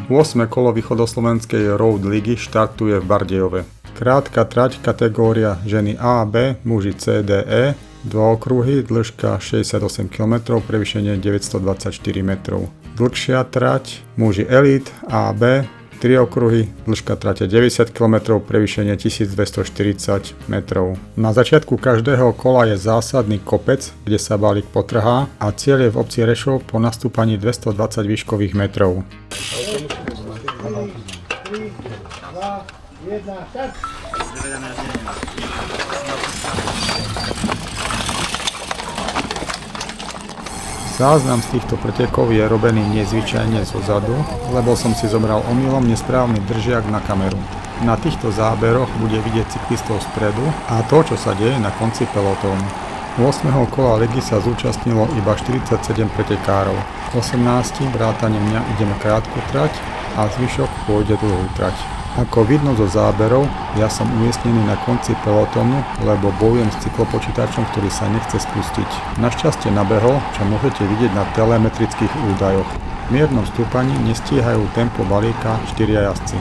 8. kolo východoslovenskej Road ligy štartuje v Bardejove. Krátka trať kategória ženy A a B, muži C, D, E, 2 okruhy, dĺžka 68 km, prevýšenie 924 metrov. Dlhšia trať, muži Elite A a B, 3 okruhy, dĺžka trate 90 km, prevýšenie 1240 metrov. Na začiatku každého kola je zásadný kopec, kde sa balík potrhá a cieľ je v obci Rešov po nastúpaní 220 výškových metrov. 3, 2, 1, štart! Záznam z týchto pretekov je robený nezvyčajne zozadu, lebo som si zobral omylom nesprávny držiak na kameru. Na týchto záberoch bude vidieť cyklistov spredu a to, čo sa deje na konci pelotónu. 8. kola ligy sa zúčastnilo iba 47 pretekárov. 18 vrátane mňa ideme krátku trať a zvyšok pôjde dlhú trať. Ako vidno zo záberov, ja som umiestnený na konci pelotónu, lebo bojujem s cyklopočítačom, ktorý sa nechce spustiť. Našťastie nabehol, čo môžete vidieť na telemetrických údajoch. V miernom stúpaní nestíhajú tempo balíka 4 jazdci.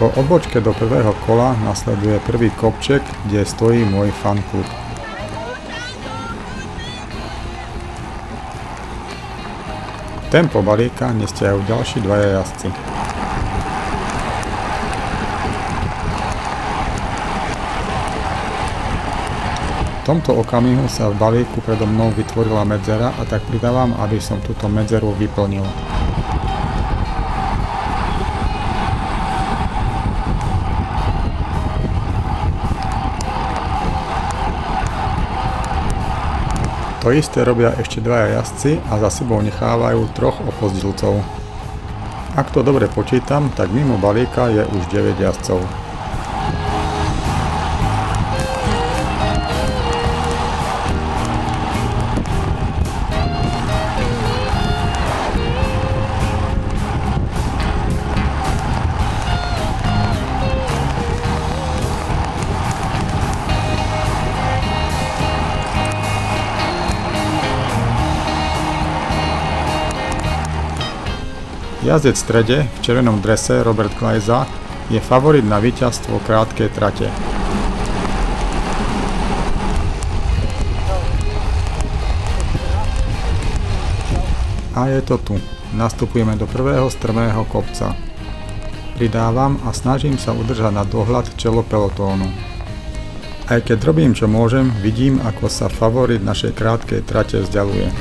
Po odbočke do prvého kola nasleduje prvý kopček, kde stojí môj fanklub. Tempo balíka nestiahajú ďalší dvaja jazdci. V tomto okamihu sa v balíku predo mnou vytvorila medzera a tak pridávam, aby som túto medzeru vyplnil. To isté robia ešte dvaja jazdci a za sebou nechávajú 3 opozdilcov. Ak to dobre počítam, tak mimo balíka je už 9 jazdcov. Jazdec v strede, v červenom drese Robert Klajza, je favorit na víťazstvo krátkej trate. A je to tu. Nastupujeme do prvého strmého kopca. Pridávam a snažím sa udržať na dohľad čelo pelotónu. Aj keď robím čo môžem, vidím, ako sa favorit našej krátkej trate vzdialuje.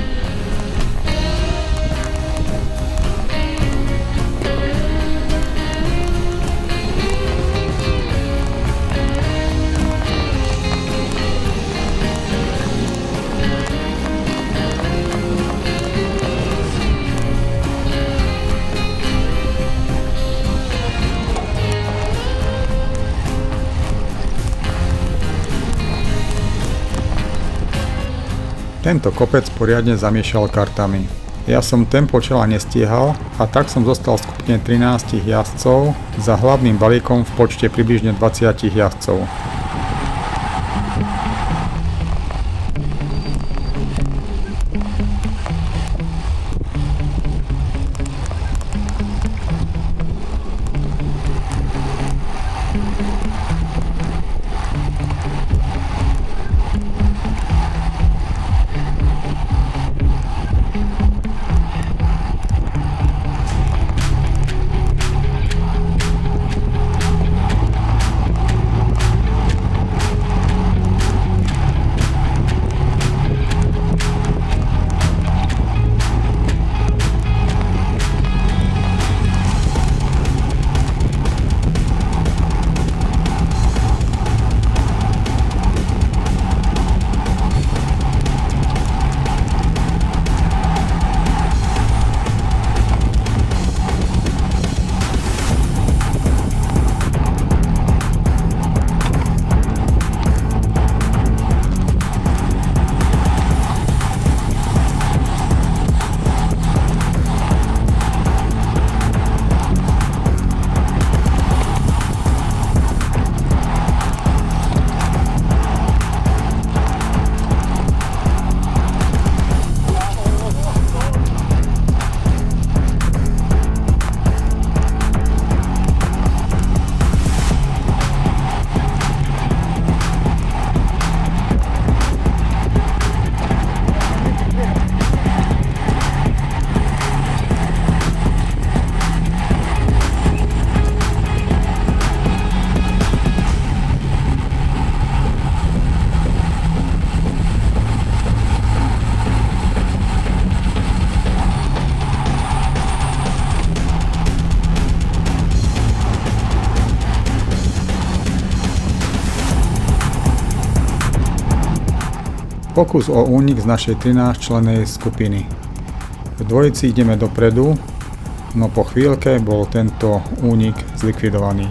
Tento kopec poriadne zamiešal kartami. Ja som tempo čela nestíhal a tak som zostal v skupine 13 jazdcov za hlavným balíkom v počte približne 20 jazdcov. Pokus o únik z našej 13-člennej skupiny. V dvojici ideme dopredu, no po chvíľke bol tento únik zlikvidovaný.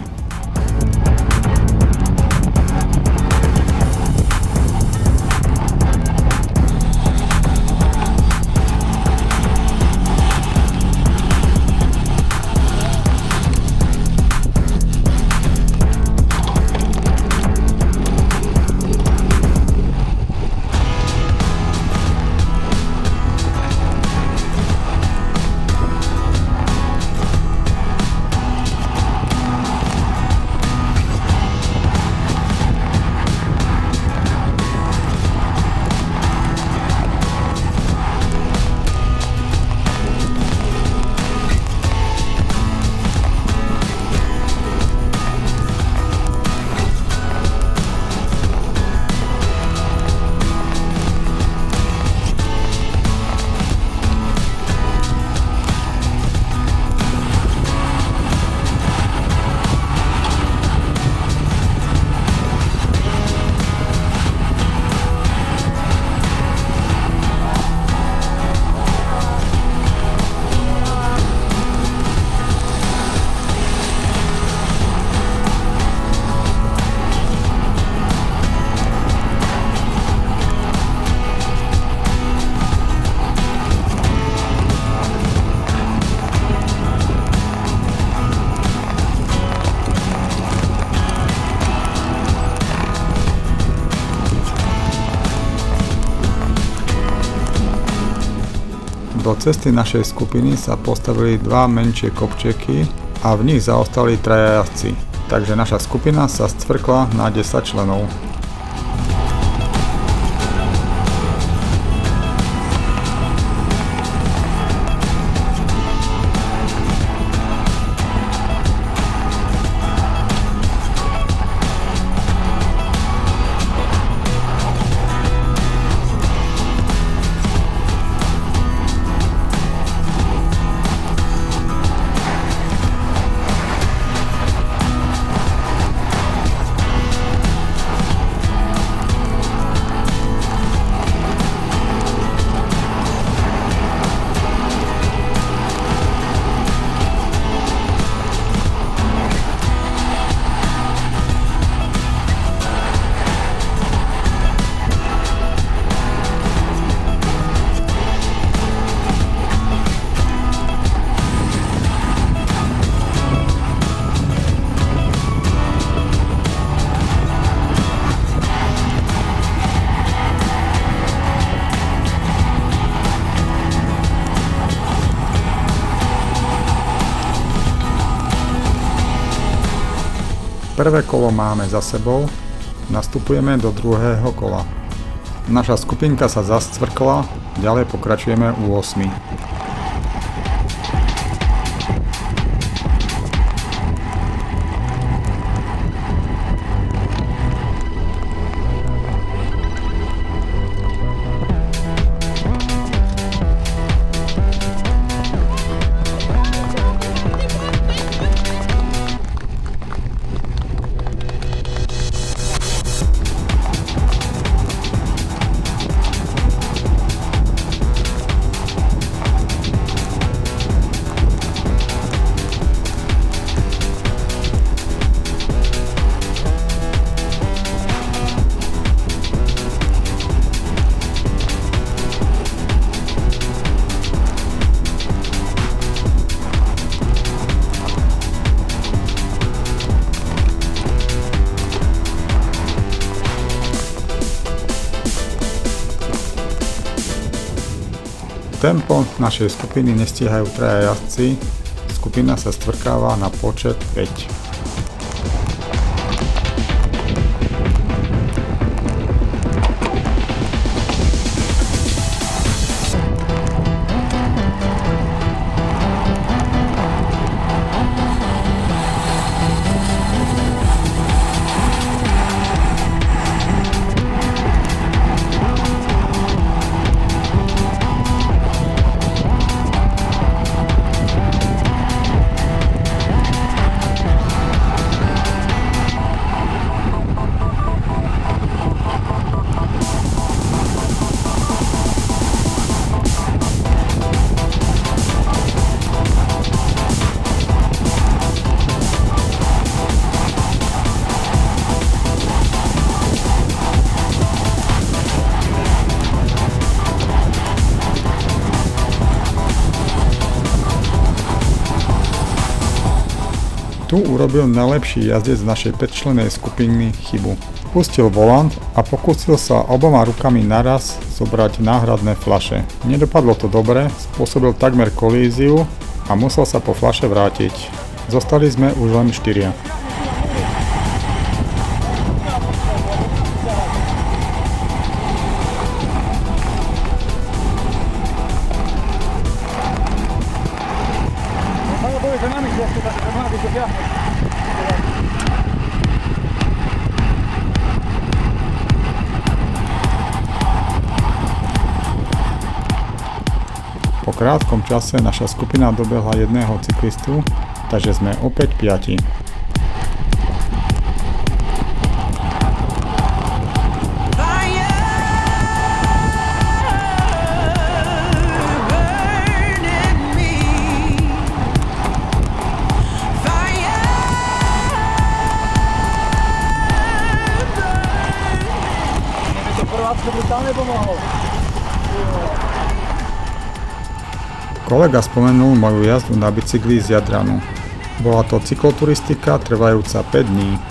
Do cesty našej skupiny sa postavili dva menšie kopčeky a v nich zaostali traja jazdci, takže naša skupina sa scvrkla na 10 členov. Prvé kolo máme za sebou, nastupujeme do druhého kola. Naša skupinka sa zascvrkla, ďalej pokračujeme u 8. Tempo našej skupiny nestíhajú traja jazdci, skupina sa stvrkáva na počet 5. Tu urobil najlepší jazdec z našej 5-člennej skupiny chybu. Pustil volant a pokúsil sa oboma rukami naraz zobrať náhradné fľaše. Nedopadlo to dobre, spôsobil takmer kolíziu a musel sa po fľaše vrátiť. Zostali sme už len 4. Po krátkom čase naša skupina dobehla jedného cyklistu, takže sme opäť 5. Kolega spomenul moju jazdu na bicykli z Jadranu. Bola to cykloturistika trvajúca 5 dní.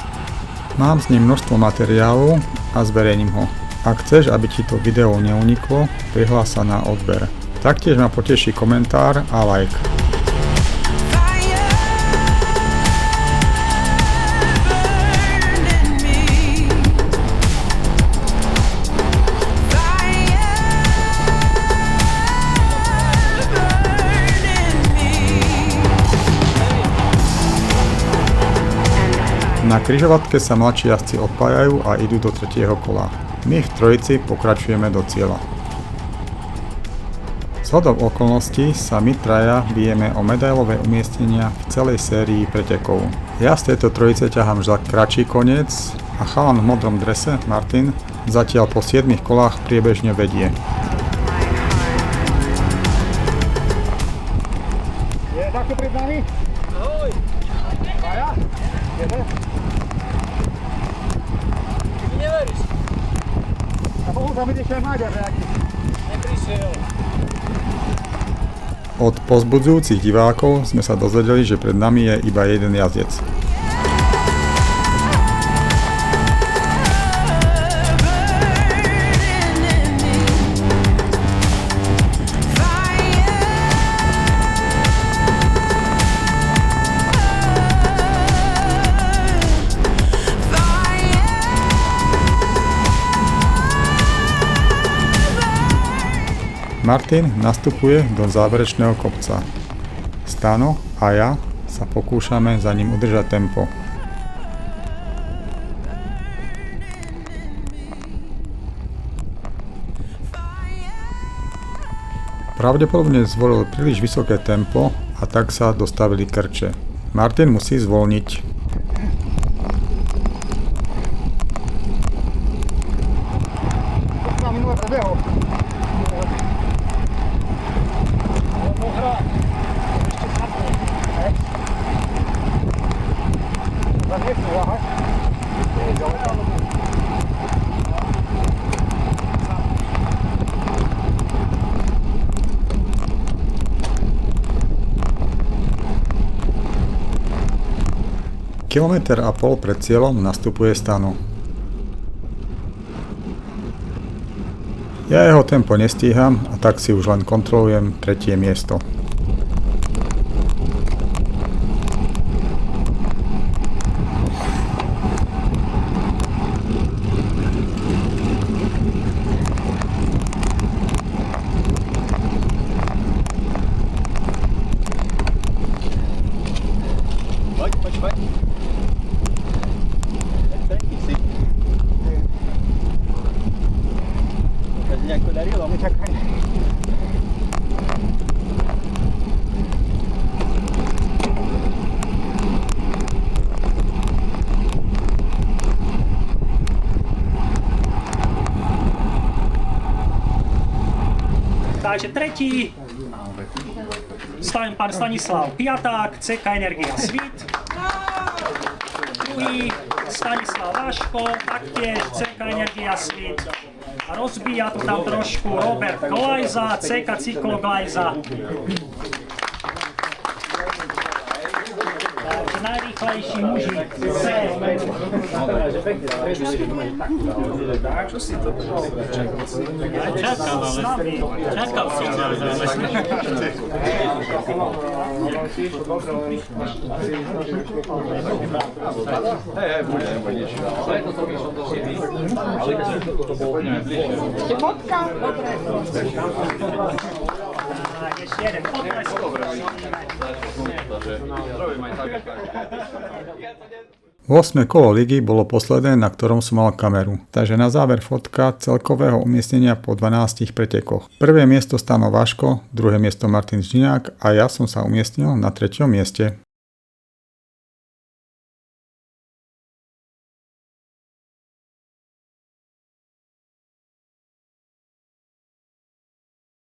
Mám s ním množstvo materiálu a zverejním ho. Ak chceš, aby ti to video neuniklo, prihlás sa na odber. Taktiež ma poteší komentár a like. Na križovatke sa mladší jazdci odpájajú a idú do 3. kola. My v trojici pokračujeme do cieľa. Zhodou okolností sa my traja bijeme o medailové umiestnenia v celej sérii pretekov. Ja z tejto trojice ťahám za kratší koniec a chalan v modrom drese, Martin, zatiaľ po 7 kolách priebežne vedie. Je takto pred nami? Ahoj! Maja? Jede? Neveríš? A mohol tam byť ešte aj Maďar nejaký. Neprišiel. Od povzbudzujúcich divákov sme sa dozvedeli, že pred nami je iba jeden jazdec. Martin nastupuje do záverečného kopca. Stano a ja sa pokúšame za ním udržať tempo. Pravdepodobne zvolil príliš vysoké tempo a tak sa dostavili krče. Martin musí zvolniť. Kilometer a pol pred cieľom nastupuje Stano. Ja jeho tempo nestíham a tak si už len kontrolujem 3. miesto. Takže tretí, pán Stanislav Piaták, CK Energia Svit. Druhý, Stanislav Vaško, taktiež CK Energia Svit. A rozbíja to tam trošku Robert Glajza, CK Cyklo Glajza. Takže rýchlejší muži. Čakal som, Tak, ešte jeden potlesk. 8. kolo ligy bolo posledné, na ktorom som mal kameru, takže na záver fotka celkového umiestnenia po 12 pretekoch. Prvé miesto Stano Vaško, druhé miesto Martin Žďinák a ja som sa umiestnil na 3. mieste.